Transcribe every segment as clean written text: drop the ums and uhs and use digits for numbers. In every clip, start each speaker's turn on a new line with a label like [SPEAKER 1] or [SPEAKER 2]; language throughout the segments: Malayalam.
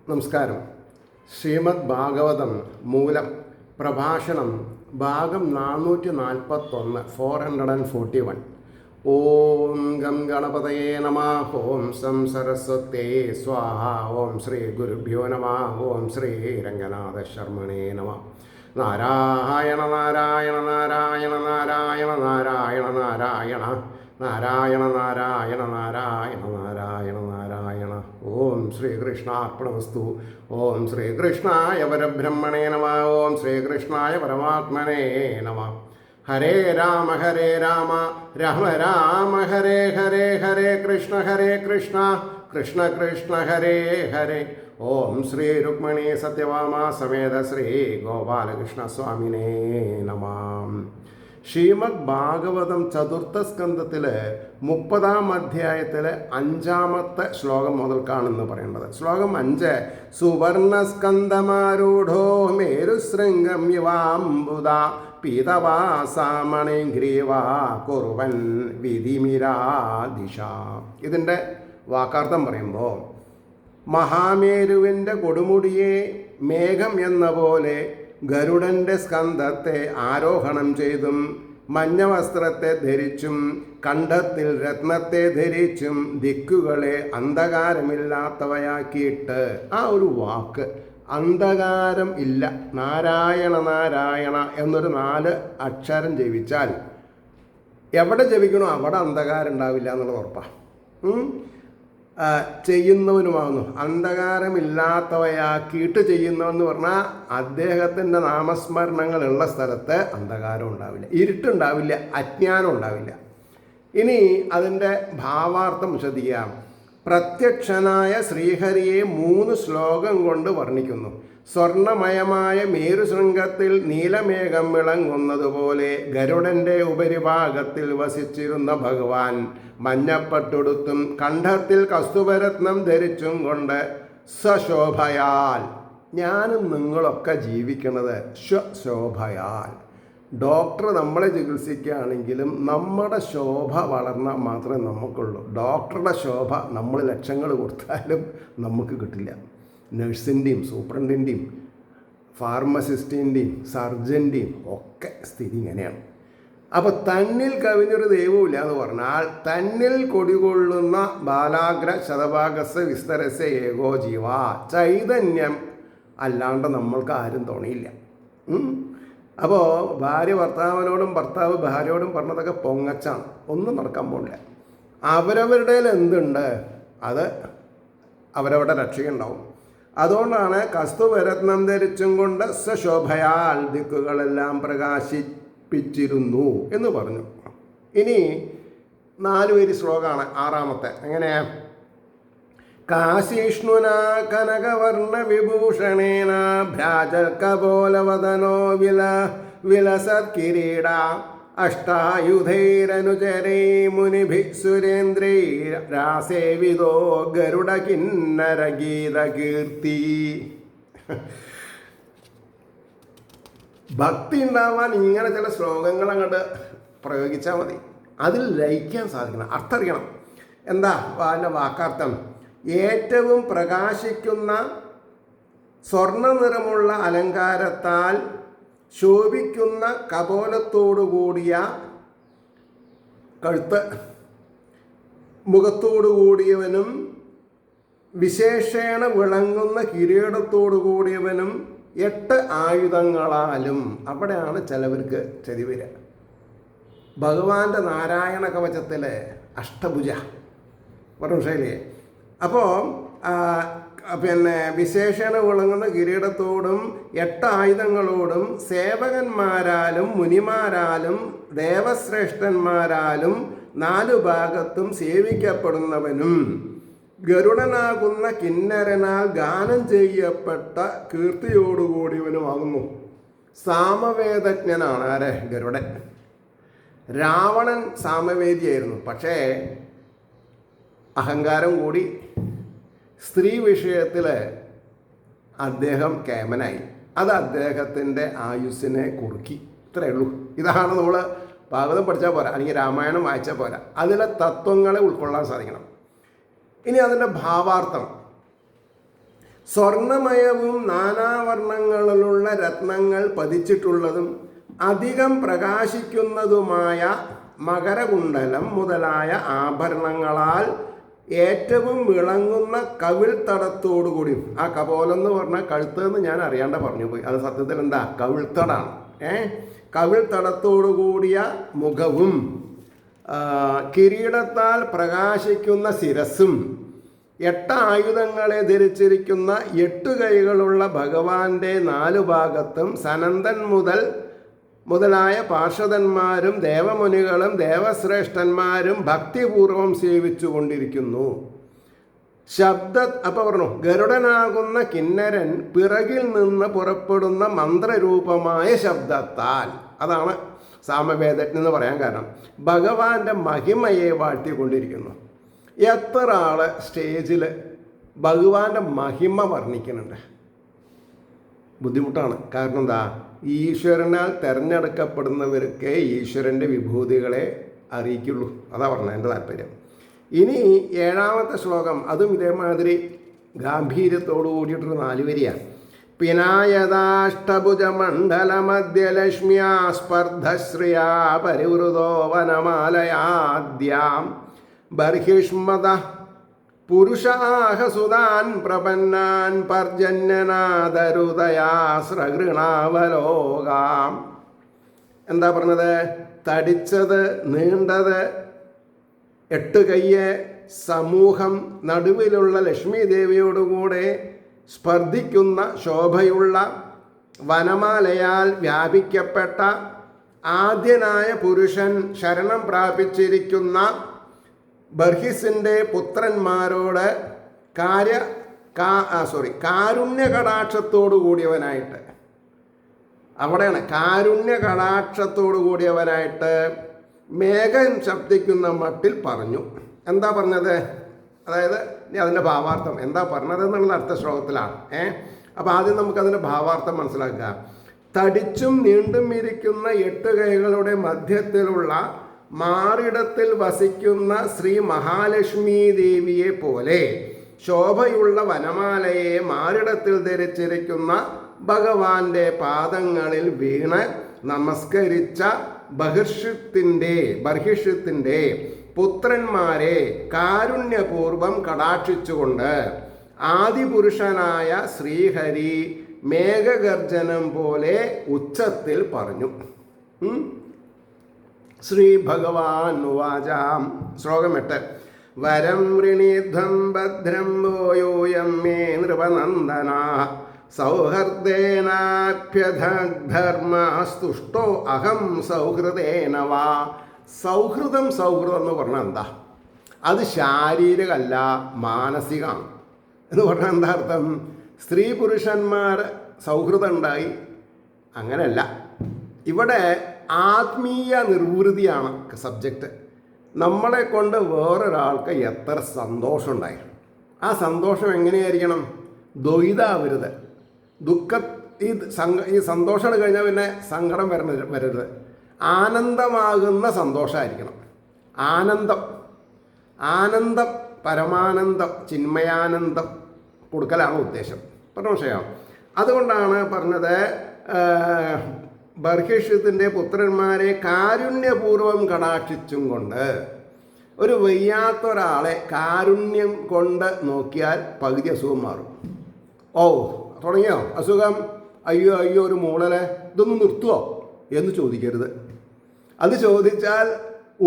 [SPEAKER 1] നമസ്കാരം. ശ്രീമദ് ഭാഗവതം മൂലം പ്രഭാഷണം ഭാഗം 441 441. ഓം ഗം ഗണപതയേ നമഃ. ഓം സം സരസ്വതേ സ്വാഹ. ഓം ശ്രീ ഗുരുഭ്യോ നമഃ. ഓം ശ്രീ രംഗനാഥ ശർമ്മണേ നമഃ. നാരായണ നാരായണ നാരായണ നാരായണ നാരായണ നാരായണ നാരായണ നാരായണ നാരായണ നാരായണ നാരായണ. ഓം ശ്രീകൃഷ്ണാർപ്പണമസ്തു. ഓം ശ്രീകൃഷ്ണായ പരബ്രഹ്മണേ നമഃ. ഓം ശ്രീകൃഷ്ണായ പരമാത്മനേ നമഃ. ഹരേ രാമ രാമ രാമ ഹരേ ഹരേ, ഹരേ കൃഷ്ണ കൃഷ്ണ കൃഷ്ണ ഹരേ ഹരേ. ഓം ശ്രീ രുക്മിണീ സത്യഭാമ സമേത ശ്രീ ഗോപാലകൃഷ്ണ സ്വാമിനേ നമഃ. ശ്രീമദ് ഭാഗവതം ചതുർത്ഥ സ്കന്ധത്തില് 30-ാം അധ്യായത്തിലെ 5-ാമത്തെ ശ്ലോകം മുതൽക്കാണെന്ന് പറയേണ്ടത്. ശ്ലോകം 5: സുവർണസ്കന്ധമാരൂഢോ മേരുശൃംഗം യുവാംബുദ പീതവാസാമണിഗ്രീവാ കുറുവൻ വിധിമിരാദിശ. ഇതിൻ്റെ വാക്കാർത്ഥം പറയുമ്പോൾ, മഹാമേരുവിൻ്റെ കൊടുമുടിയെ മേഘം എന്ന പോലെ ഗരുഡൻ്റെ സ്കന്ധത്തെ ആരോഹണം ചെയ്തും മഞ്ഞവസ്ത്രത്തെ ധരിച്ചും കണ്ഠത്തിൽ രത്നത്തെ ധരിച്ചും ദിക്കുകളെ അന്ധകാരമില്ലാത്തവയാക്കിയിട്ട്, ആ ഒരു വാക്ക് അന്ധകാരം ഇല്ല, നാരായണ നാരായണ എന്നൊരു 4 അക്ഷരം ജപിച്ചാൽ എവിടെ ജപിക്കണോ അവിടെ അന്ധകാരം ഉണ്ടാവില്ല എന്നുള്ളത് ഉറപ്പാണ്. ചെയ്യുന്നവനുമാകുന്നു. അന്ധകാരമില്ലാത്തവയാക്കിയിട്ട് ചെയ്യുന്നവെന്ന് പറഞ്ഞാൽ അദ്ദേഹത്തിൻ്റെ നാമസ്മരണങ്ങളുള്ള സ്ഥലത്ത് അന്ധകാരം ഉണ്ടാവില്ല, ഇരുട്ടുണ്ടാവില്ല, അജ്ഞാനം ഉണ്ടാവില്ല. ഇനി അതിൻ്റെ ഭാവാർത്ഥം ശ്രദ്ധിക്കാം. പ്രത്യക്ഷനായ ശ്രീഹരിയെ 3 ശ്ലോകം കൊണ്ട് വർണ്ണിക്കുന്നു. സ്വർണമയമായ മേരുശൃംഗത്തിൽ നീലമേഘം വിളങ്ങുന്നതുപോലെ ഗരുഡൻ്റെ ഉപരിഭാഗത്തിൽ വസിച്ചിരുന്ന ഭഗവാൻ മഞ്ഞപ്പട്ടുടുത്തും കണ്ഠത്തിൽ കസ്തൂരരത്നം ധരിച്ചും കൊണ്ട് സ്വശോഭയാൽ, ഞാനും നിങ്ങളൊക്കെ ജീവിക്കുന്നത് സ്വശോഭയാൽ. ഡോക്ടർ നമ്മളെ ചികിത്സിക്കുകയാണെങ്കിലും നമ്മുടെ ശോഭ വളർന്നാൽ മാത്രമേ നമുക്കുള്ളൂ. ഡോക്ടറുടെ ശോഭ നമ്മൾ ലക്ഷങ്ങൾ കൊടുത്താലും നമുക്ക് കിട്ടില്ല. നഴ്സിൻ്റെയും സൂപ്രണ്ടിൻ്റെയും ഫാർമസിസ്റ്റിൻ്റെയും സർജൻ്റെയും ഒക്കെ സ്ഥിതി ഇങ്ങനെയാണ്. അപ്പോൾ തന്നിൽ കവിഞ്ഞൊരു ദൈവമില്ല എന്ന് പറഞ്ഞാൽ, തന്നിൽ കൊടികൊള്ളുന്ന ബാലാഗ്ര ശതഭാഗസ് വിസ്തരസ് ഏകോ ജീവ, ചൈതന്യം അല്ലാണ്ട് നമ്മൾക്ക് ആരും തോന്നിയില്ല. അപ്പോൾ ഭാര്യ ഭർത്താവിനോടും ഭർത്താവ് ഭാര്യയോടും പറഞ്ഞതൊക്കെ പൊങ്ങച്ചാണ്, ഒന്നും നടക്കാൻ പോകില്ല. അവരവരുടെ എന്തുണ്ട് അത് അവരവരുടെ രക്ഷയുണ്ടാവും. അതുകൊണ്ടാണ് കസ്തൂരരത്നം ധരിച്ചും കൊണ്ട് സ്വശോഭയാൽ ദിക്കുകളെല്ലാം പ്രകാശിപ്പിച്ചിരുന്നു എന്ന് പറഞ്ഞു. ഇനി 4 വരി ശ്ലോകമാണ്, 6-ാമത്തെ. എങ്ങനെ? കാശീഷ്ണുന കനകവർണ്ണ വിഭൂഷണേന ഭ്രാജൽകപോലവദനോ വിലസത് കിരീട അഷ്ടായുധൈരനുചരൈ മുനിഭിः സുരേന്ദ്രൈരാസേവിതോ ഗരുഡ കിന്നര ഗീതകീർത്തി. ഭക്തി ഉണ്ടാവാൻ ഇങ്ങനെ ചില ശ്ലോകങ്ങൾ അങ്ങോട്ട് പ്രയോഗിച്ചാൽ മതി. അതിൽ ലയിക്കാൻ സാധിക്കണം, അർത്ഥം അറിയണം. എന്താ അതിൻ്റെ വാക്കാർത്ഥം? ഏറ്റവും പ്രകാശിക്കുന്ന സ്വർണ്ണ നിറമുള്ള അലങ്കാരത്താൽ ശോഭിക്കുന്ന കപോലത്തോടു കൂടിയ കഴുത്ത്, മുഖത്തോടു കൂടിയവനും വിശേഷേണ വിളങ്ങുന്ന കിരീടത്തോടു കൂടിയവനും 8 ആയുധങ്ങളാലും. അവിടെയാണ് ചിലവർക്ക് ചതി വരിക. ഭഗവാന്റെ നാരായണ കവചത്തിലെ അഷ്ടഭുജ പറഞ്ഞു ശൈലിയെ. അപ്പോൾ വിശേഷണ വിളങ്ങുന്ന കിരീടത്തോടും 8 ആയുധങ്ങളോടും സേവകന്മാരാലും മുനിമാരാലും ദേവശ്രേഷ്ഠന്മാരാലും 4 ഭാഗത്തും സേവിക്കപ്പെടുന്നവനും ഗരുഡനാകുന്ന കിന്നരനാൽ ഗാനം ചെയ്യപ്പെട്ട കീർത്തിയോടുകൂടിയവനുമാകുന്നു. സാമവേദജ്ഞനാണ് ആരെ? ഗരുഡൻ. രാവണൻ സാമവേദിയായിരുന്നു, പക്ഷേ അഹങ്കാരം കൂടി സ്ത്രീ വിഷയത്തിൽ അദ്ദേഹം കേമനായി. അത് അദ്ദേഹത്തിൻ്റെ ആയുസ്സിനെ കുറുക്കി. ഇത്രയേ ഉള്ളൂ. ഇതാണ് നമ്മൾ ഭാഗവതം പഠിച്ചാൽ പോരാ, അല്ലെങ്കിൽ രാമായണം വായിച്ചാൽ പോരാ, അതിലെ തത്വങ്ങളെ ഉൾക്കൊള്ളാൻ സാധിക്കണം. ഇനി അതിൻ്റെ ഭാവാർത്ഥം: സ്വർണമയവും നാനാവർണ്ണങ്ങളിലുള്ള രത്നങ്ങൾ പതിച്ചിട്ടുള്ളതും അധികം പ്രകാശിക്കുന്നതുമായ മകരകുണ്ടലം മുതലായ ആഭരണങ്ങളാൽ ഏറ്റവും വിളങ്ങുന്ന കവിൾത്തടത്തോടുകൂടി, ആ കപോലം എന്ന് പറഞ്ഞാൽ കഴുത്ത് എന്ന് ഞാൻ അറിയാണ്ട് പറഞ്ഞു പോയി, അത് സത്യത്തിൽ എന്താ കവിൾത്തടാണ്. കവിൾത്തടത്തോടുകൂടിയ മുഖവും കിരീടത്താൽ പ്രകാശിക്കുന്ന ശിരസ്സും 8 ആയുധങ്ങളെ ധരിച്ചിരിക്കുന്ന 8 കൈകളുള്ള ഭഗവാന്റെ 4 ഭാഗത്തും സനന്ദൻ മുതലായ പാർഷദന്മാരും ദേവമുനികളും ദേവശ്രേഷ്ഠന്മാരും ഭക്തിപൂർവം സേവിച്ചു കൊണ്ടിരിക്കുന്നു. അപ്പോൾ പറഞ്ഞു, ഗരുഡനാകുന്ന കിന്നരൻ പിറകിൽ നിന്ന് പുറപ്പെടുന്ന മന്ത്രരൂപമായ ശബ്ദത്താൽ, അതാണ് സാമവേദജ്ഞൻ എന്ന് പറയാൻ കാരണം, ഭഗവാന്റെ മഹിമയെ വാഴ്ത്തിക്കൊണ്ടിരിക്കുന്നു. എത്ര ആള് സ്റ്റേജിൽ ഭഗവാന്റെ മഹിമ വർണ്ണിക്കുന്നുണ്ട്? ബുദ്ധിമുട്ടാണ്. കാരണം എന്താ, ഈശ്വരനാൽ തിരഞ്ഞെടുക്കപ്പെടുന്നവർക്ക് ഈശ്വരൻ്റെ വിഭൂതികളെ അറിയിക്കുള്ളൂ. അതാ പറഞ്ഞത് എൻ്റെ താല്പര്യം. ഇനി 7ാമത്തെ ശ്ലോകം, അതും ഇതേമാതിരി ഗാംഭീര്യത്തോടു കൂടിയിട്ടൊരു 4 വരിയാണ്. പിനായതാഷ്ടഭുജമണ്ഡലമധ്യലക്ഷ്മ്യാ സ്പർദ്ധശ്രിയാ പരിവൃതോ വനമാലയാദ്യാം ബർഹിഷ്മത പുരുഷാഹസുതാൻ പ്രപന്നാൻ പർജന്യനാദരുതയാസ്രഗൃണാവലോകാം. എന്താ പറഞ്ഞത്? തടിച്ചത്, നീണ്ടത്, 8 കയ്യ് സമൂഹം, നടുവിലുള്ള ലക്ഷ്മി ദേവിയോടുകൂടെ സ്പർദ്ധിക്കുന്ന ശോഭയുള്ള വനമാലയാൽ വ്യാപിക്കപ്പെട്ട ആദ്യനായ പുരുഷൻ ശരണം പ്രാപിച്ചിരിക്കുന്ന ബർഹിസിൻ്റെ പുത്രന്മാരോട് കാരുണ്യ കടാക്ഷത്തോടു കൂടിയവനായിട്ട്, അവിടെയാണ് കാരുണ്യ കടാക്ഷത്തോടു കൂടിയവനായിട്ട് മേഘം ശബ്ദിക്കുന്ന മട്ടിൽ പറഞ്ഞു. എന്താ പറഞ്ഞത്? അതായത് അതിൻ്റെ ഭാവാർത്ഥം എന്താ പറഞ്ഞത് എന്നുള്ളത് അടുത്ത ശ്ലോകത്തിലാണ്. അപ്പോൾ ആദ്യം നമുക്കതിൻ്റെ ഭാവാർത്ഥം മനസ്സിലാക്കുക. തടിച്ചും നീണ്ടും ഇരിക്കുന്ന 8 കൈകളുടെ മധ്യത്തിലുള്ള മാറിടത്തിൽ വസിക്കുന്ന ശ്രീ മഹാലക്ഷ്മി ദേവിയെ പോലെ ശോഭയുള്ള വനമാലയെ മാറിടത്തിൽ ധരിച്ചിരിക്കുന്ന ഭഗവാന്റെ പാദങ്ങളിൽ വീണ് നമസ്കരിച്ച ബർഹിഷ്യത്തിൻ്റെ പുത്രന്മാരെ കാരുണ്യപൂർവം കടാക്ഷിച്ചുകൊണ്ട് ആദിപുരുഷനായ ശ്രീഹരി മേഘഗർജനം പോലെ ഉച്ചത്തിൽ പറഞ്ഞു. ശ്രീ ഭഗവാൻ ഉവാചാം. ശ്ലോകം 8. വരം വൃണീധ്വം ഭദ്രം വോയൂയം മേ നൃപനന്ദന സൗഹൃദേനാഭ്യധർമ്മസ്തുഷ്ടോ അഹം സൗഹൃദേന വാ. സൗഹൃദം എന്ന് പറഞ്ഞാൽ എന്താ? അത് ശാരീരികമല്ല, മാനസികമാണ്. എന്ന് പറഞ്ഞാൽ എന്താ അർത്ഥം? സ്ത്രീ പുരുഷന്മാർ സൗഹൃദം ഉണ്ടായി, അങ്ങനെയല്ല. ഇവിടെ ആത്മീയ നിർവൃതിയാണ് സബ്ജക്റ്റ്. നമ്മളെ കൊണ്ട് വേറൊരാൾക്ക് എത്ര സന്തോഷം ഉണ്ടായി, ആ സന്തോഷം എങ്ങനെയായിരിക്കണം? ദ്വൈതാവരുത്. ഈ സന്തോഷം കഴിഞ്ഞാൽ പിന്നെ സങ്കടം വരരുത്. ആനന്ദമാകുന്ന സന്തോഷമായിരിക്കണം. ആനന്ദം, പരമാനന്ദം, ചിന്മയാനന്ദം കൊടുക്കലാണ് ഉദ്ദേശം. പറഞ്ഞ വിഷയം. അതുകൊണ്ടാണ് പറഞ്ഞത്, ബർഹിഷ്യത്തിൻ്റെ പുത്രന്മാരെ കാരുണ്യപൂർവം കടാക്ഷിച്ചും കൊണ്ട്. ഒരു വയ്യാത്തൊരാളെ കാരുണ്യം കൊണ്ട് നോക്കിയാൽ പകുതി അസുഖം മാറും. ഓ തുടങ്ങിയോ അസുഖം? അയ്യോ ഒരു മൂളലെ, ഇതൊന്നും നിർത്തുമോ എന്ന് ചോദിക്കരുത്. അത് ചോദിച്ചാൽ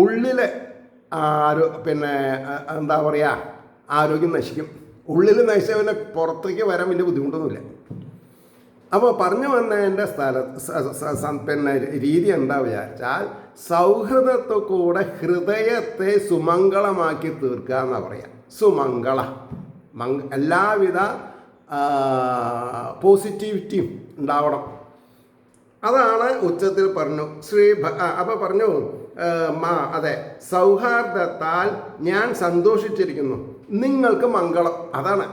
[SPEAKER 1] ഉള്ളിൽ എന്താ പറയുക, ആരോഗ്യം നശിക്കും. ഉള്ളിൽ നശിച്ചവനെ പുറത്തേക്ക് വരാൻ വലിയ ബുദ്ധിമുട്ടൊന്നുമില്ല. അപ്പോൾ പറഞ്ഞു വന്നതിൻ്റെ രീതി എന്താ വിചാരിച്ചാൽ, സൗഹൃദത്തെ കൂടെ ഹൃദയത്തെ സുമംഗളമാക്കി തീർക്കുക എന്നാ പറയാം. എല്ലാവിധ പോസിറ്റിവിറ്റിയും ഉണ്ടാവണം. അതാണ് ഉച്ചത്തിൽ പറഞ്ഞു. അപ്പോൾ പറഞ്ഞു, അതെ, സൗഹാർദ്ദത്താൽ ഞാൻ സന്തോഷിച്ചിരിക്കുന്നു, നിങ്ങൾക്ക് മംഗളം. അതാണ്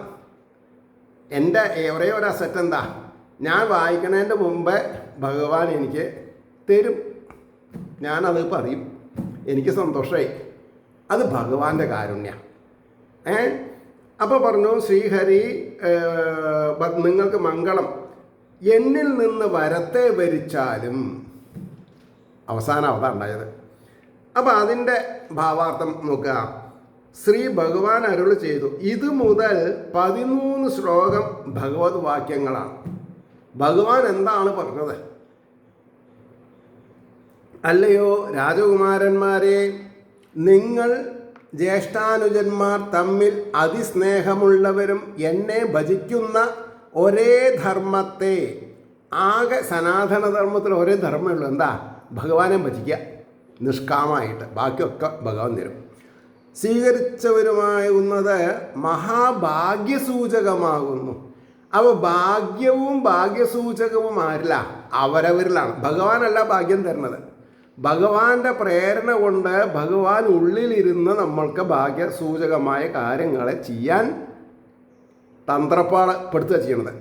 [SPEAKER 1] എൻ്റെ ഒരേ ഒരു അസറ്റ്. എന്താ? ഞാൻ വായിക്കുന്നതിൻ്റെ മുമ്പേ ഭഗവാൻ എനിക്ക് തരും, ഞാനത് പറയും, എനിക്ക് സന്തോഷമായി. അത് ഭഗവാന്റെ കാരുണ്യ. അപ്പോൾ പറഞ്ഞു, ശ്രീഹരി നിങ്ങൾക്ക് മംഗളം എന്നിൽ നിന്ന് വരത്തെ വരിച്ചാലും. അവസാനം അതാ ഉണ്ടായത്. അപ്പം അതിൻ്റെ ഭാവാർത്ഥം നോക്കുക. ശ്രീ ഭഗവാൻ അരുളി ചെയ്തു. ഇത് മുതൽ 13 ശ്ലോകം ഭഗവത് വാക്യങ്ങളാണ്. ഭഗവാൻ എന്താണ് പറഞ്ഞത്? അല്ലയോ രാജകുമാരന്മാരെ, നിങ്ങൾ ജ്യേഷ്ഠാനുജന്മാർ തമ്മിൽ അതിസ്നേഹമുള്ളവരും എന്നെ ഭജിക്കുന്ന ഒരേ ധർമ്മത്തെ, ആകെ സനാതനധർമ്മത്തിൽ ഒരേ ധർമ്മമുള്ളൂ. എന്താ? ഭഗവാനെ ഭജിക്കുക നിഷ്കാമമായിട്ട്. ബാക്കിയൊക്കെ ഭഗവാൻ തരും. സ്വീകരിച്ചവരുമാകുന്നത് മഹാഭാഗ്യസൂചകമാകുന്നു. അപ്പോൾ ഭാഗ്യവും ഭാഗ്യസൂചകവും ആരില്ല? അവരവരിലാണ്. ഭഗവാനല്ല ഭാഗ്യം തരുന്നത്. ഭഗവാന്റെ പ്രേരണ കൊണ്ട് ഭഗവാൻ ഉള്ളിലിരുന്ന് നമ്മൾക്ക് ഭാഗ്യസൂചകമായ കാര്യങ്ങളെ ചെയ്യാൻ തന്ത്രപ്പാടപ്പെടുത്തുക ചെയ്യണത്.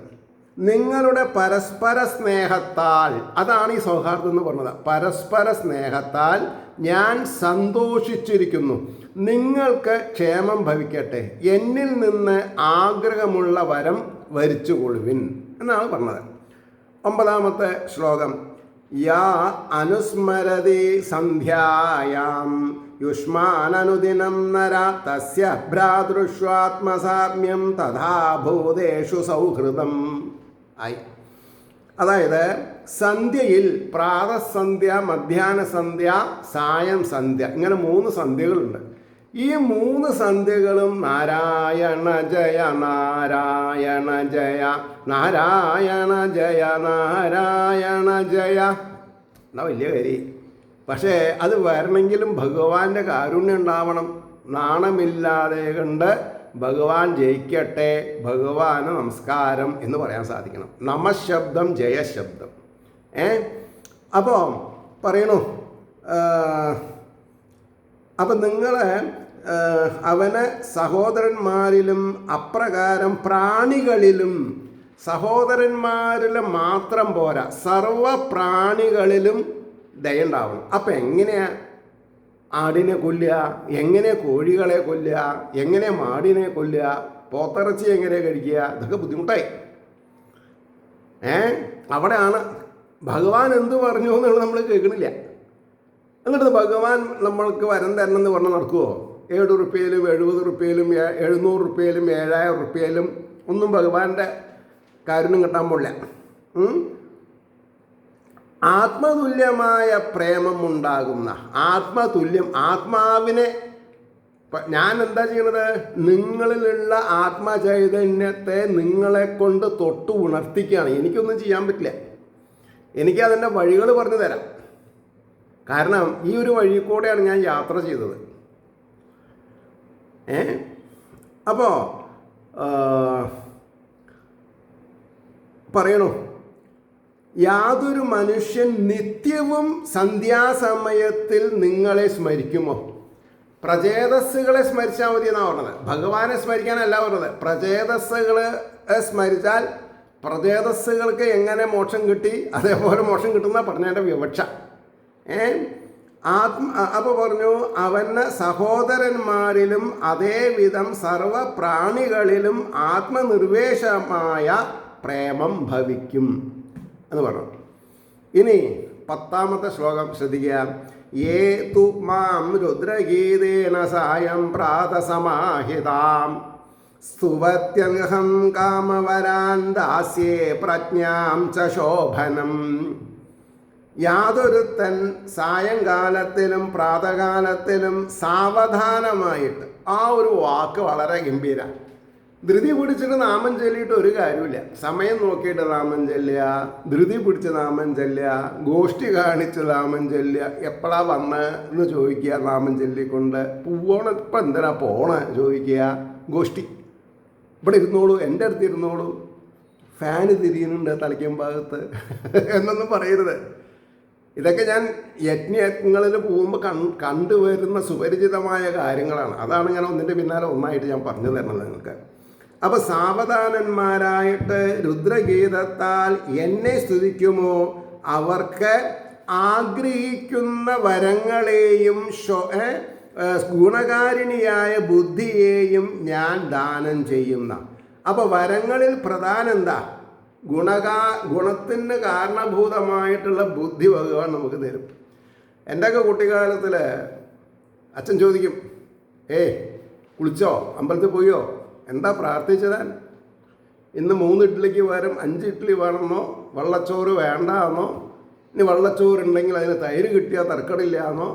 [SPEAKER 1] നിങ്ങളുടെ പരസ്പര സ്നേഹത്താൽ, അതാണ് ഈ സൗഹാർദ്ദം എന്ന് പറഞ്ഞത്. പരസ്പര സ്നേഹത്താൽ ഞാൻ സന്തോഷിച്ചിരിക്കുന്നു. നിങ്ങൾക്ക് ക്ഷേമം ഭവിക്കട്ടെ. എന്നിൽ നിന്ന് ആഗ്രഹമുള്ള വരം വരിച്ചുകൊള്ളുവിൻ എന്നാണ് പറഞ്ഞത്. 9ാമത്തെ ശ്ലോകം. യാ അനുസ്മരതി സന്ധ്യായാം യുഷ്മാനനുദിനം നര തസ്യ ഭ്രാതൃഷ്വാത്മസാമ്യം തഥാ ഭൂതേഷു സൗഹൃദം. ആയി. അതായത് സന്ധ്യയിൽ പ്രാതസന്ധ്യ, മധ്യാഹ്ന സന്ധ്യ, സായം സന്ധ്യ, ഇങ്ങനെ 3 സന്ധ്യകളുണ്ട്. ഈ 3 സന്ധ്യകളും നാരായണ ജയ നാരായണ ജയ നാരായണ ജയ നാരായണ ജയ എന്നാ വലിയ കാര്യം. പക്ഷേ അത് വരണമെങ്കിലും ഭഗവാന്റെ കാരുണ്യം ഉണ്ടാവണം. നാണമില്ലാതെ കണ്ട് ഭഗവാൻ ജയിക്കട്ടെ, ഭഗവാന് നമസ്കാരം എന്ന് പറയാൻ സാധിക്കണം. നമശബ്ദം ജയശബ്ദം. അപ്പോൾ പറയണു, അപ്പം നിങ്ങൾ അവന് സഹോദരന്മാരിലും അപ്രകാരം പ്രാണികളിലും, സഹോദരന്മാരിലും മാത്രം പോരാ, സർവ പ്രാണികളിലും ദയുണ്ടാവണം. അപ്പം എങ്ങനെയാ ആടിനെ കൊല്ലുക, എങ്ങനെ കോഴികളെ കൊല്ലുക, എങ്ങനെ മാടിനെ കൊല്ലുക, പോത്തിറച്ചി എങ്ങനെ കഴിക്കുക, ഇതൊക്കെ ബുദ്ധിമുട്ടായി. അവിടെയാണ് ഭഗവാൻ എന്ത് പറഞ്ഞു എന്നുള്ളത് നമ്മൾ കേൾക്കണില്ല. എന്നിട്ട് ഭഗവാൻ നമ്മൾക്ക് വരം തരണം എന്ന് പറഞ്ഞാൽ നടക്കുമോ? 7 റുപ്യയിലും 70 റുപ്യയിലും 700 റുപ്യയിലും 7000 റുപ്യയിലും ഒന്നും ഭഗവാന്റെ കാരുണ്യം കിട്ടാൻ പോലില്ല. ആത്മതുല്യമായ പ്രേമം ഉണ്ടാകുന്ന, ആത്മതുല്യം, ആത്മാവിനെ ഞാൻ എന്താ ചെയ്യണത്? നിങ്ങളിലുള്ള ആത്മചൈതന്യത്തെ നിങ്ങളെ കൊണ്ട് തൊട്ട് ഉണർത്തിക്കുകയാണ്. എനിക്കൊന്നും ചെയ്യാൻ പറ്റില്ല. എനിക്കതിൻ്റെ വഴികൾ പറഞ്ഞു തരാം. കാരണം ഈ ഒരു വഴി കൂടെയാണ് ഞാൻ യാത്ര ചെയ്തത്. അപ്പോൾ പറയണു, യാതൊരു മനുഷ്യൻ നിത്യവും സന്ധ്യാസമയത്തിൽ നിങ്ങളെ സ്മരിക്കുമോ? പ്രചേതസ്സുകളെ സ്മരിച്ചാൽ മതി എന്നാണ് പറഞ്ഞത്. ഭഗവാനെ സ്മരിക്കാനല്ല പറഞ്ഞത്. പ്രചേതസ്സുകളെ സ്മരിച്ചാൽ പ്രചേതസ്സുകൾക്ക് എങ്ങനെ മോക്ഷം കിട്ടി അതേപോലെ മോക്ഷം കിട്ടുന്ന പറഞ്ഞതിൻ്റെ വിവക്ഷ. അപ്പോൾ പറഞ്ഞു, അവന് സഹോദരന്മാരിലും അതേവിധം സർവ പ്രാണികളിലും ആത്മനിർവേശമായ പ്രേമം ഭവിക്കും എന്ന് പറഞ്ഞു. ഇനി 10ാമത്തെ ശ്ലോകം ശ്രദ്ധിക്കുക. യേ തു മാം രുദ്രഗീതേന സായം പ്രാതസമാഹിതാം സ്തുവത്യംഹം കാമവരാൻ ദാസ്യേ പ്രജ്ഞാം ച ശോഭനം. യാതൊരുത്തൻ സായങ്കാലത്തിലും പ്രാതകാലത്തിലും സാവധാനമായിട്ട്, ആ ഒരു വാക്ക് വളരെ ഗംഭീര. ധൃതി പിടിച്ചിട്ട് നാമം ചൊല്ലിയിട്ട് ഒരു കാര്യമില്ല. സമയം നോക്കിയിട്ട് നാമം ചൊല്ലുക, ധൃതി പിടിച്ച് നാമം ചൊല്ലുക, ഗോഷ്ഠി കാണിച്ച് നാമം ചൊല്ലുക, എപ്പോഴാ വന്ന് എന്ന് ചോദിക്കുക, നാമം ചൊല്ലിക്കൊണ്ട് പോണ, ഇപ്പം എന്തിനാ പോണ ചോദിക്കുക, ഗോഷ്ഠി. ഇവിടെ ഇരുന്നോളൂ, എൻ്റെ അടുത്ത് ഇരുന്നോളൂ, ഫാന് തിരിയുന്നുണ്ട് തലയ്ക്കും ഭാഗത്ത് എന്നൊന്നും പറയരുത്. ഇതൊക്കെ ഞാൻ യജ്ഞങ്ങളിൽ പോകുമ്പോൾ കണ്ടുവരുന്ന സുപരിചിതമായ കാര്യങ്ങളാണ്. അതാണ് ഞാൻ ഒന്നിൻ്റെ പിന്നാലെ ഒന്നായിട്ട് ഞാൻ പറഞ്ഞു തരുന്നത് നിങ്ങൾക്ക്. അപ്പോൾ സാവധാനന്മാരായിട്ട് രുദ്രഗീതത്താൽ എന്നെ സ്തുതിക്കുമോ അവർക്ക് ആഗ്രഹിക്കുന്ന വരങ്ങളെയും ഗുണകാരിണിയായ ബുദ്ധിയെയും ഞാൻ ദാനം ചെയ്യുന്ന. അപ്പോൾ വരങ്ങളിൽ പ്രധാനം എന്താ? ഗുണത്തിന് കാരണഭൂതമായിട്ടുള്ള ബുദ്ധി ഭഗവാൻ നമുക്ക് തരും. എൻ്റെയൊക്കെ കുട്ടിക്കാലത്തിൽ അച്ഛൻ ചോദിക്കും, കുളിച്ചോ, അമ്പലത്തിൽ പോയോ, എന്താ പ്രാർത്ഥിച്ചതാൻ? ഇന്ന് 3 ഇഡ്ഡലിക്ക് പകരം 5 ഇഡ്ഡലി വേണമെന്നോ, വെള്ളച്ചോറ് വേണ്ടാന്നോ, ഇനി വെള്ളച്ചോറുണ്ടെങ്കിൽ അതിന് തൈര് കിട്ടിയാൽ തർക്കടില്ല എന്നോ,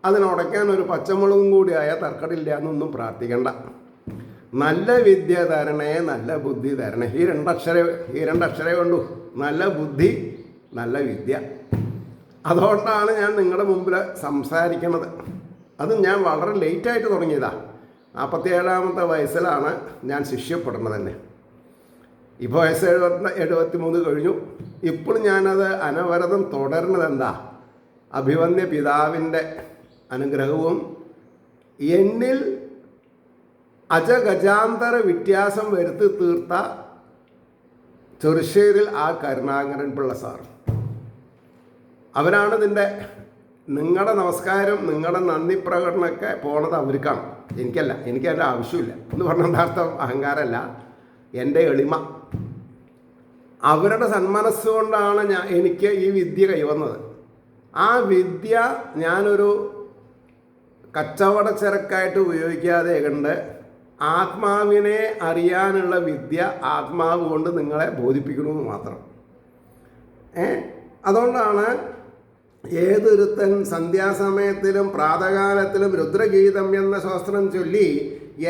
[SPEAKER 1] അതിനുടയ്ക്കാൻ ഒരു പച്ചമുളകും കൂടി ആയാൽ തർക്കടില്ല എന്നൊന്നും പ്രാർത്ഥിക്കണ്ട. നല്ല വിദ്യ തരണേ, നല്ല ബുദ്ധി തരണേ. ഈ രണ്ടക്ഷരേ വേണ്ടൂ. നല്ല ബുദ്ധി, നല്ല വിദ്യ. അതുകൊണ്ടാണ് ഞാൻ നിങ്ങളുടെ മുമ്പിൽ സംസാരിക്കുന്നത്. അത് ഞാൻ വളരെ ലേറ്റായിട്ട് തുടങ്ങിയതാണ്. 47-ാമത്തെ വയസ്സിലാണ് ഞാൻ ശിഷ്യപ്പെടുന്നത് തന്നെ. ഇപ്പോൾ വയസ്സ് 73 കഴിഞ്ഞു. ഇപ്പോൾ ഞാനത് അനവരതം തുടരുന്നത് എന്താ? അഭിവന്യ പിതാവിൻ്റെ അനുഗ്രഹവും എന്നിൽ അജഗജാന്തര വ്യത്യാസം വരുത്തി തീർത്ത ചെറുശ്ശേരിൽ ആ കരുണാകരൻ പിള്ള സാർ, അവരാണ് ഇതിൻ്റെ നിങ്ങളുടെ നമസ്കാരം, നിങ്ങളുടെ നന്ദി പ്രകടനമൊക്കെ പോണത് അവർക്കാണ്, എനിക്കല്ല. എനിക്കതിൻ്റെ ആവശ്യമില്ല എന്ന് പറഞ്ഞ അർത്ഥം അഹങ്കാരമല്ല, എൻ്റെ എളിമ. അവരുടെ സന്മനസ്സുകൊണ്ടാണ് എനിക്ക് ഈ വിദ്യ കൈവന്നത്. ആ വിദ്യ ഞാനൊരു കച്ചവട ചരക്കായിട്ട് ഉപയോഗിക്കാതെ കണ്ട് ആത്മാവിനെ അറിയാനുള്ള വിദ്യ ആത്മാവ് കൊണ്ട് നിങ്ങളെ ബോധിപ്പിക്കണമെന്ന് മാത്രം. അതുകൊണ്ടാണ് ഏതൊരുത്തൻ സന്ധ്യാസമയത്തിലും പ്രാതകാലത്തിലും രുദ്രഗീതം എന്ന ശാസ്ത്രം ചൊല്ലി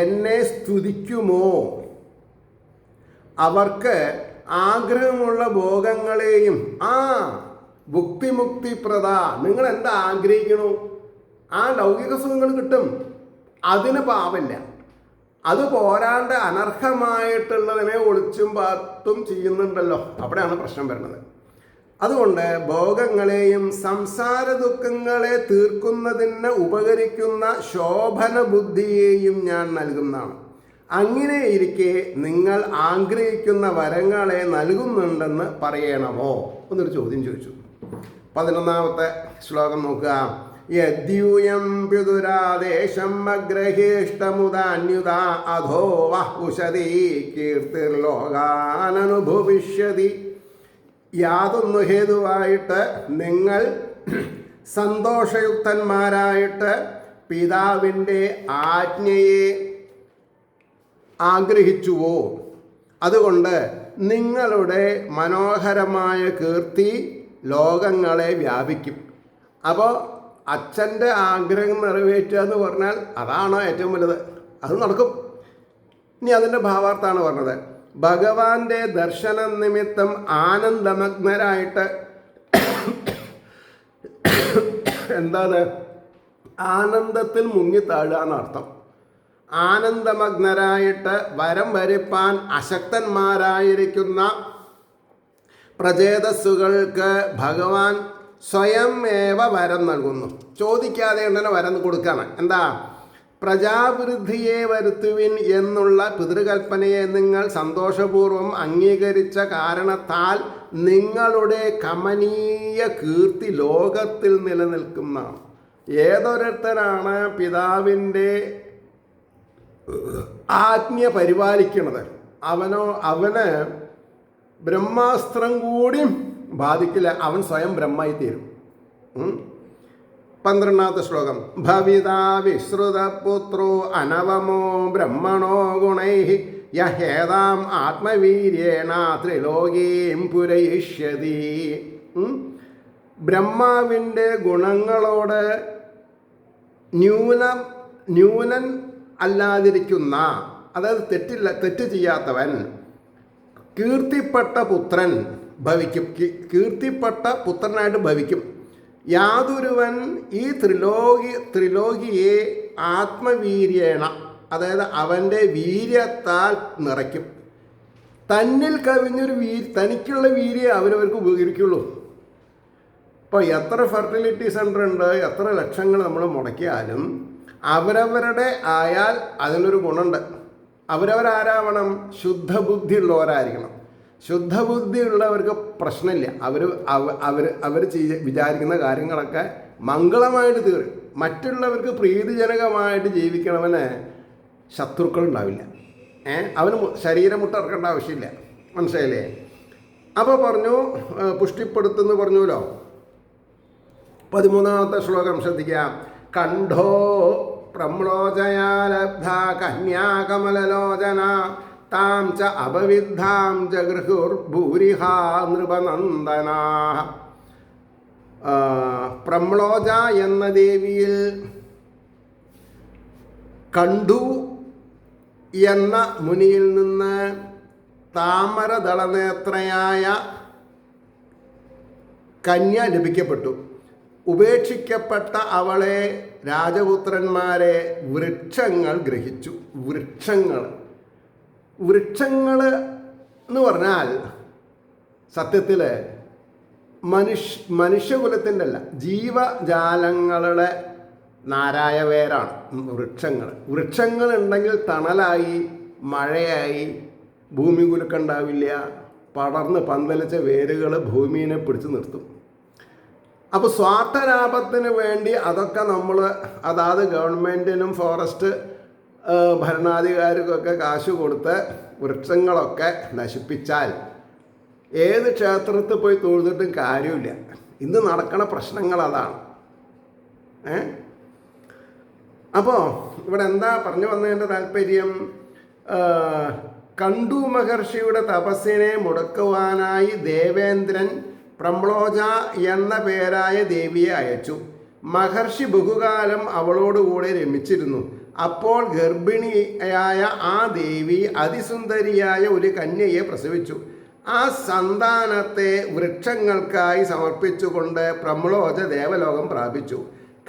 [SPEAKER 1] എന്നെ സ്തുതിക്കുമോ അവർക്ക് ആഗ്രഹമുള്ള ഭോഗങ്ങളെയും ഭുക്തിമുക്തിപ്രദ, നിങ്ങൾ എന്താ ആഗ്രഹിക്കണോ ആ ലൗകിക സുഖങ്ങൾ കിട്ടും. അതിന് പാവില്ല. അത് പോരാണ്ട് അനർഹമായിട്ടുള്ളതിനെ ഒളിച്ചും പാത്തും ചെയ്യുന്നുണ്ടല്ലോ, അവിടെയാണ് പ്രശ്നം വരുന്നത്. അതുകൊണ്ട് ഭോഗങ്ങളെയും സംസാര ദുഃഖങ്ങളെ തീർക്കുന്നതിന് ഉപകരിക്കുന്ന ശോഭന ബുദ്ധിയെയും ഞാൻ നൽകുന്നതാണ്. അങ്ങനെ ഇരിക്കെ നിങ്ങൾ ആഗ്രഹിക്കുന്ന വരങ്ങളെ നൽകുന്നുണ്ടെന്ന് പറയണമോ എന്നൊരു ചോദ്യം ചോദിച്ചു. 11-ാമത്തെ ശ്ലോകം നോക്കുക. യദ്യൂയം പിതുരാദേശം അഗ്രഹേഷ്ടമുദാന്യുതാ അധോ വഹുഷതി കീർത്തിർലോകാനനുഭവിഷ്യതി. യാതൊന്നു ഹേതുവായിട്ട് നിങ്ങൾ സന്തോഷയുക്തന്മാരായിട്ട് പിതാവിൻ്റെ ആജ്ഞയെ ആഗ്രഹിച്ചുവോ, അതുകൊണ്ട് നിങ്ങളുടെ മനോഹരമായ കീർത്തി ലോകങ്ങളെ വ്യാപിക്കും. അപ്പോൾ അച്ഛൻ്റെ ആഗ്രഹം നിറവേറ്റുക എന്ന് പറഞ്ഞാൽ അതാണ് ഏറ്റവും വലുത്. അത് നടക്കും. ഇനി അതിൻ്റെ ഭാവാർത്ഥാണ് പറഞ്ഞത്. ഭഗവാന്റെ ദർശന നിമിത്തം ആനന്ദമഗ്നരായിട്ട്, എന്താണ് ആനന്ദത്തിൽ മുങ്ങിത്താഴുക എന്നർത്ഥം. ആനന്ദമഗ്നരായിട്ട് വരം വരിപ്പാൻ അശക്തന്മാരായിരിക്കുന്ന പ്രചേതസ്സുകൾക്ക് ഭഗവാൻ സ്വയം വരം നൽകുന്നു. ചോദിക്കാതെ ഉടനെ വരം കൊടുക്കുകയാണ്. എന്താ? പ്രജാവൃദ്ധിയെ വരുത്തുവിൻ എന്നുള്ള പിതൃകൽപ്പനയെ നിങ്ങൾ സന്തോഷപൂർവ്വം അംഗീകരിച്ച കാരണത്താൽ നിങ്ങളുടെ കമനീയ കീർത്തി ലോകത്തിൽ നിലനിൽക്കുന്നതാണ്. ഏതൊരുത്തനാണ് പിതാവിൻ്റെ ആജ്ഞ പരിപാലിക്കുന്നത് അവന് ബ്രഹ്മാസ്ത്രം കൂടി ബാധിക്കില്ല. അവൻ സ്വയം ബ്രഹ്മായി തീരും. 12-ാമത്തെ ശ്ലോകം. ഭവിതാ വിശ്രുതപുത്രോ അനവമോ ബ്രഹ്മണോ ഗുണൈ യഹേതാം ആത്മവീര്യേണ ത്രിലോകീം പുരയിഷ്യതി. ബ്രഹ്മാവിൻ്റെ ഗുണങ്ങളോട് ന്യൂനൻ അല്ലാതിരിക്കുന്ന, അതായത് തെറ്റ് ചെയ്യാത്തവൻ കീർത്തിപ്പെട്ട പുത്രൻ ഭവിക്കും. കീർത്തിപ്പെട്ട പുത്രനായിട്ട് ഭവിക്കും. യാതൊരുവൻ ഈ ത്രിലോകിയെ ആത്മവീര്യേണ, അതായത് അവൻ്റെ വീര്യത്താൽ നിറയ്ക്കും. തന്നിൽ കവിഞ്ഞൊരു തനിക്കുള്ള വീര്യം അവരവർക്ക് ഉപകരിക്കുള്ളൂ. ഇപ്പോൾ എത്ര ഫെർട്ടിലിറ്റി സെൻ്റർ ഉണ്ട്, എത്ര ലക്ഷങ്ങൾ നമ്മൾ മുടക്കിയാലും അവരവരുടെ ആയാൽ അതിനൊരു ഗുണമുണ്ട്. അവരവരാരാവണം? ശുദ്ധബുദ്ധിയുള്ളവരായിരിക്കണം. ശുദ്ധബുദ്ധിയുള്ളവർക്ക് പ്രശ്നമില്ല. അവർ വിചാരിക്കുന്ന കാര്യങ്ങളൊക്കെ മംഗളമായിട്ട് തീരും. മറ്റുള്ളവർക്ക് പ്രീതിജനകമായിട്ട് ജീവിക്കണവന് ശത്രുക്കളുണ്ടാവില്ല. അവന് ശരീരം മുട്ടിറക്കേണ്ട ആവശ്യമില്ല. മനസ്സിലായില്ലേ? അപ്പോൾ പറഞ്ഞു പുഷ്ടിപ്പെടുത്തുന്നു പറഞ്ഞുല്ലോ. 13ാമത്തെ ശ്ലോകം ശ്രദ്ധിക്കാം. കണ്ഠോ പ്രമ്ലോചയാലബ്ധ കന്യാകമലലോചന താം ച അപവിദ്ധാം ജഗൃഹുർഭൂരിഹാ നൃപനന്ദന. പ്രമ്ലോജ എന്ന ദേവിയിൽ കണ്ഠു എന്ന മുനിയിൽ നിന്ന് താമരദളനേത്രയായ കന്യ ലഭിക്കപ്പെട്ടു. ഉപേക്ഷിക്കപ്പെട്ട അവളെ രാജപുത്രന്മാരെ വൃക്ഷങ്ങൾ ഗ്രഹിച്ചു. വൃക്ഷങ്ങൾ എന്ന് പറഞ്ഞാൽ സത്യത്തിൽ മനുഷ്യകുലത്തിൻ്റെ അല്ല, ജീവജാലങ്ങളുടെ നാരായ വേരാണ് വൃക്ഷങ്ങൾ ഉണ്ടെങ്കിൽ തണലായി, മഴയായി, ഭൂമി കുലുക്കുണ്ടാവില്ല, പടർന്ന് പന്തലിച്ച വേരുകൾ ഭൂമിയെ പിടിച്ചു നിർത്തും. അപ്പോൾ സ്വാർത്ഥലാഭത്തിന് വേണ്ടി അതൊക്കെ നമ്മൾ അതാത് ഗവൺമെൻറ്റിനും ഫോറസ്റ്റ് ഭരണാധികാരികൾക്കൊക്കെ കാശ് കൊടുത്ത് വൃക്ഷങ്ങളൊക്കെ നശിപ്പിച്ചാൽ ഏത് ക്ഷേത്രത്തിൽ പോയി തൊഴുതിട്ടും കാര്യമില്ല. ഇന്ന് നടക്കുന്ന പ്രശ്നങ്ങൾ അതാണ്. അപ്പോൾ ഇവിടെ എന്താ പറഞ്ഞു വന്നതിൻ്റെ താല്പര്യം? കണ്ഠു മഹർഷിയുടെ തപസ്സിനെ മുടക്കുവാനായി ദേവേന്ദ്രൻ പ്രമ്ലോജ എന്ന പേരായ ദേവിയെ അയച്ചു. മഹർഷി ബഹുകാലം അവളോടുകൂടെ രമിച്ചിരുന്നു. അപ്പോൾ ഗർഭിണിയായ ആ ദേവി അതിസുന്ദരിയായ ഒരു കന്യയെ പ്രസവിച്ചു. ആ സന്താനത്തെ വൃക്ഷങ്ങൾക്കായി സമർപ്പിച്ചുകൊണ്ട് പ്രമ്ലോജ ദേവലോകം പ്രാപിച്ചു.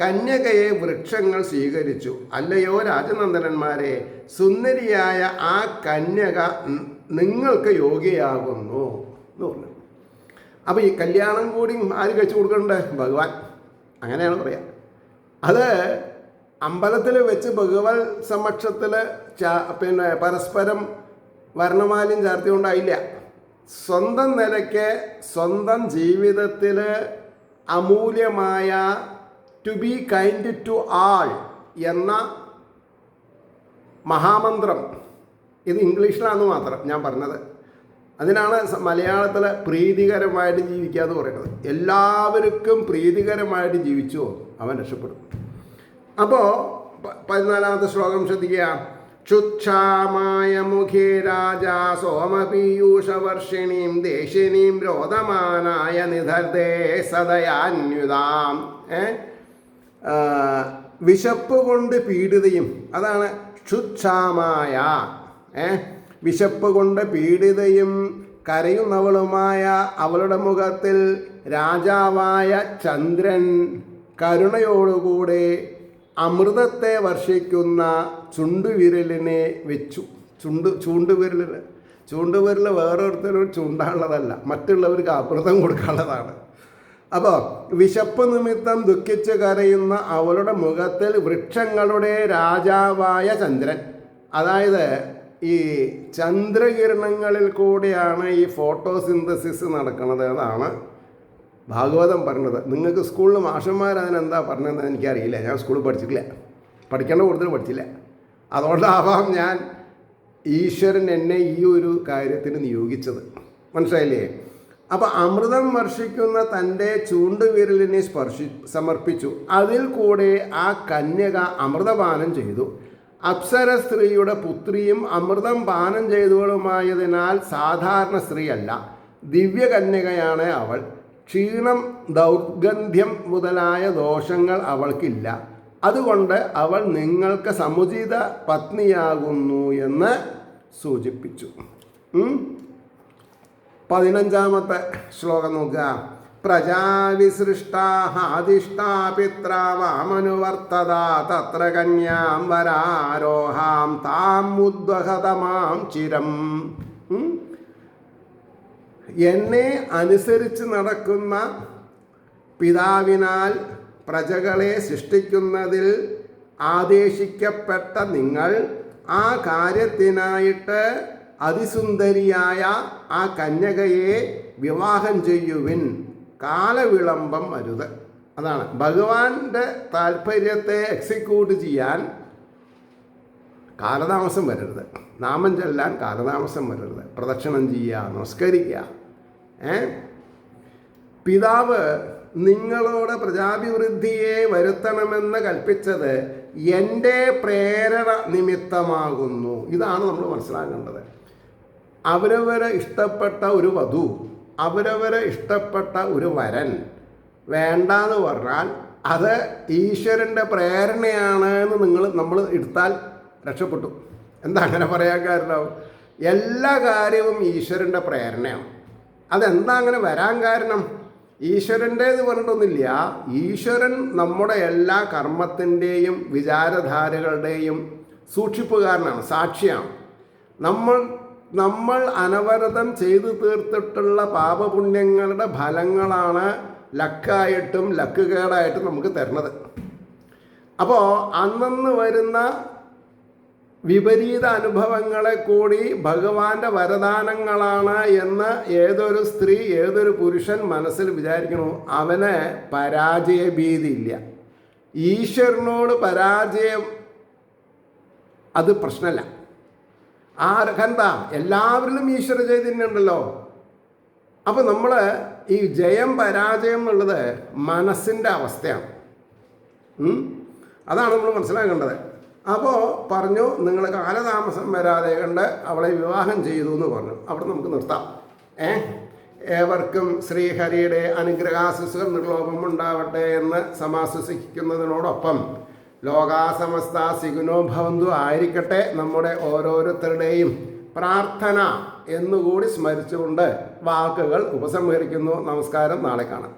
[SPEAKER 1] കന്യകയെ വൃക്ഷങ്ങൾ സ്വീകരിച്ചു. അല്ലയോ രാജനന്ദനന്മാരെ, സുന്ദരിയായ ആ കന്യക നിങ്ങൾക്ക് യോഗ്യയാകുന്നു എന്ന് പറഞ്ഞു. അപ്പോൾ ഈ കല്യാണം കൂടി ആര് കഴിച്ചു കൊടുക്കണ്ടേ? ഭഗവാൻ. അങ്ങനെയാണ് പറയാം. അത് അമ്പലത്തിൽ വെച്ച് ഭഗവത് സമക്ഷത്തിൽ പരസ്പരം വർണ്ണമാല്യം ചാർത്തിക്കൊണ്ടായില്ല. സ്വന്തം നിലയ്ക്ക് സ്വന്തം ജീവിതത്തിൽ അമൂല്യമായ to be kind to all എന്ന മഹാമന്ത്രം, ഇത് ഇംഗ്ലീഷിലാണെന്ന് മാത്രം ഞാൻ പറഞ്ഞത്. അതിനാണ് മലയാളത്തിൽ പ്രീതികരമായിട്ട് ജീവിക്കുക എന്ന് പറയുന്നത്. എല്ലാവർക്കും പ്രീതികരമായിട്ട് ജീവിച്ചോ അവൻ രക്ഷപ്പെടും. അപ്പോൾ 14ാമത്തെ ശ്ലോകം ശ്രദ്ധിക്കുക. ക്ഷുച്ഛാമായ മുഖേ രാജാ സോമപീയൂഷവർഷിണീം ദേശിനീം രോദമാനായ നിധർദേ സദയാന്യുതാം. വിശപ്പ് കൊണ്ട് പീഡിതയും, അതാണ് ക്ഷുച്ഛാമായ. വിശപ്പ് കൊണ്ട് പീഡിതയും കരയുന്നവളുമായ അവളുടെ മുഖത്തിൽ രാജാവായ ചന്ദ്രൻ കരുണയോടുകൂടെ അമൃതത്തെ വർഷിക്കുന്ന ചുണ്ടുവിരലിനെ വെച്ചു. ചൂണ്ടുവിരൽ വേറൊരുത്തരും ചൂണ്ടാനുള്ളതല്ല, മറ്റുള്ളവർക്ക് അമൃതം കൊടുക്കാനുള്ളതാണ്. അപ്പോൾ വിശപ്പ് നിമിത്തം ദുഃഖിച്ച് കരയുന്ന അവളുടെ മുഖത്തിൽ വൃക്ഷങ്ങളുടെ രാജാവായ ചന്ദ്രൻ, അതായത് ഈ ചന്ദ്രകിരണങ്ങളിൽ കൂടെയാണ് ഈ ഫോട്ടോസിന്തസിസ് നടക്കുന്നത്. അതാണ് ഭാഗവതം പറഞ്ഞത്. നിങ്ങൾക്ക് സ്കൂളിൽ മാഷന്മാർ അതിനെന്താ പറഞ്ഞതെന്ന് എനിക്കറിയില്ല. ഞാൻ സ്കൂളിൽ പഠിച്ചിട്ടില്ല, പഠിക്കേണ്ട കൂടുതൽ പഠിച്ചില്ല. അതുകൊണ്ടാവാം ഞാൻ ഈശ്വരൻ എന്നെ ഈ ഒരു കാര്യത്തിന് നിയോഗിച്ചത്. മനസ്സിലായില്ലേ? അപ്പോൾ അമൃതം വർഷിക്കുന്ന തൻ്റെ ചൂണ്ടുവിരലിനെ സമർപ്പിച്ചു. അതിൽ കൂടെ ആ കന്യക അമൃതപാനം ചെയ്തു. അപ്സര സ്ത്രീയുടെ പുത്രിയും അമൃതം പാനം ചെയ്തവളുമായതിനാൽ സാധാരണ സ്ത്രീയല്ല, ദിവ്യകന്യകയാണ് അവൾ. ക്ഷീണം, ദൗർഗന്ധ്യം മുതലായ ദോഷങ്ങൾ അവൾക്കില്ല. അതുകൊണ്ട് അവൾ നിങ്ങൾക്ക് സമുചിത പത്നിയാകുന്നു എന്ന് സൂചിപ്പിച്ചു. 15ാമത്തെ ശ്ലോകം നോക്കുക. പ്രജാവിസൃഷ്ടാദിഷ്ടാ പിത്ര മാമനുവർത്തത തത്ര കന്യാം വരാരോഹാം താം ഉദ്വഹതമാം ചിരം. എന്നെ അനുസരിച്ച് നടക്കുന്ന പിതാവിനാൽ പ്രജകളെ സൃഷ്ടിക്കുന്നതിൽ ആദേശിക്കപ്പെട്ട നിങ്ങൾ ആ കാര്യത്തിനായിട്ട് അതിസുന്ദരിയായ ആ കന്യകയെ വിവാഹം ചെയ്യുവിൻ, കാലവിളംബം അരുത്. അതാണ് ഭഗവാന്റെ താല്പര്യത്തെ എക്സിക്യൂട്ട് ചെയ്യാൻ കാലതാമസം വരരുത്, നാമം ചൊല്ലാൻ കാലതാമസം വരരുത്, പ്രദക്ഷിണം ചെയ്യുക, നമസ്കരിക്കുക. പിതാവ് നിങ്ങളോട് പ്രജാഭിവൃദ്ധിയെ വരുത്തണമെന്ന് കൽപ്പിച്ചത് എൻ്റെ പ്രേരണ നിമിത്തമാകുന്നു. ഇതാണ് നമ്മൾ മനസ്സിലാക്കേണ്ടത്. അവരവരെ ഇഷ്ടപ്പെട്ട ഒരു വധു, അവരവരെ ഇഷ്ടപ്പെട്ട ഒരു വരൻ വേണ്ടാന്ന് പറഞ്ഞാൽ അത് ഈശ്വരൻ്റെ പ്രേരണയാണ് എന്ന് നമ്മൾ എടുത്താൽ രക്ഷപ്പെട്ടു. എന്താ അങ്ങനെ പറയാൻ കാരണം? എല്ലാ കാര്യവും ഈശ്വരൻ്റെ പ്രേരണയാണ്. അതെന്താ അങ്ങനെ വരാൻ കാരണം? ഈശ്വരൻ്റേത് പറഞ്ഞിട്ടൊന്നുമില്ല. ഈശ്വരൻ നമ്മുടെ എല്ലാ കർമ്മത്തിൻ്റെയും വിചാരധാരകളുടെയും സൂക്ഷിപ്പുകാരനാണ്, സാക്ഷിയാണ്. നമ്മൾ അനവരതം ചെയ്തു തീർത്തിട്ടുള്ള പാപപുണ്യങ്ങളുടെ ഫലങ്ങളാണ് ലക്കായിട്ടും ലക്കുകേടായിട്ടും നമുക്ക് തരുന്നത്. അപ്പോൾ അന്നന്ന് വരുന്ന വിപരീത അനുഭവങ്ങളെ കൂടി ഭഗവാന്റെ വരദാനങ്ങളാണ് എന്ന് ഏതൊരു സ്ത്രീ, ഏതൊരു പുരുഷൻ മനസ്സിൽ വിചാരിക്കണോ, അവന് പരാജയഭീതിയില്ല. ഈശ്വരനോട് പരാജയം അത് പ്രശ്നമല്ല. ആർക്കെന്താ? എല്ലാവരിലും ഈശ്വര ചൈതന്യം ഉണ്ടല്ലോ. അപ്പോൾ നമ്മൾ ഈ ജയം പരാജയം എന്നുള്ളത് മനസ്സിൻ്റെ അവസ്ഥയാണ്. അതാണ് നമ്മൾ മനസ്സിലാക്കേണ്ടത്. അപ്പോൾ പറഞ്ഞു, നിങ്ങൾ കാലതാമസം വരാതെ കണ്ട് അവളെ വിവാഹം ചെയ്തു എന്ന് പറഞ്ഞു. അവിടെ നമുക്ക് നിർത്താം. ഏവർക്കും ശ്രീഹരിയുടെ അനുഗ്രഹാശിസുകൾ നിർലോഭമുണ്ടാവട്ടെ എന്ന് സമാശ്വസിക്കുന്നതിനോടൊപ്പം ലോകാസമസ്ത സിഗുനോ ഭവന്തു ആയിരിക്കട്ടെ നമ്മുടെ ഓരോരുത്തരുടെയും പ്രാർത്ഥന എന്നുകൂടി സ്മരിച്ചുകൊണ്ട് വാക്കുകൾ ഉപസംഹരിക്കുന്നു. നമസ്കാരം. നാളെ കാണാം.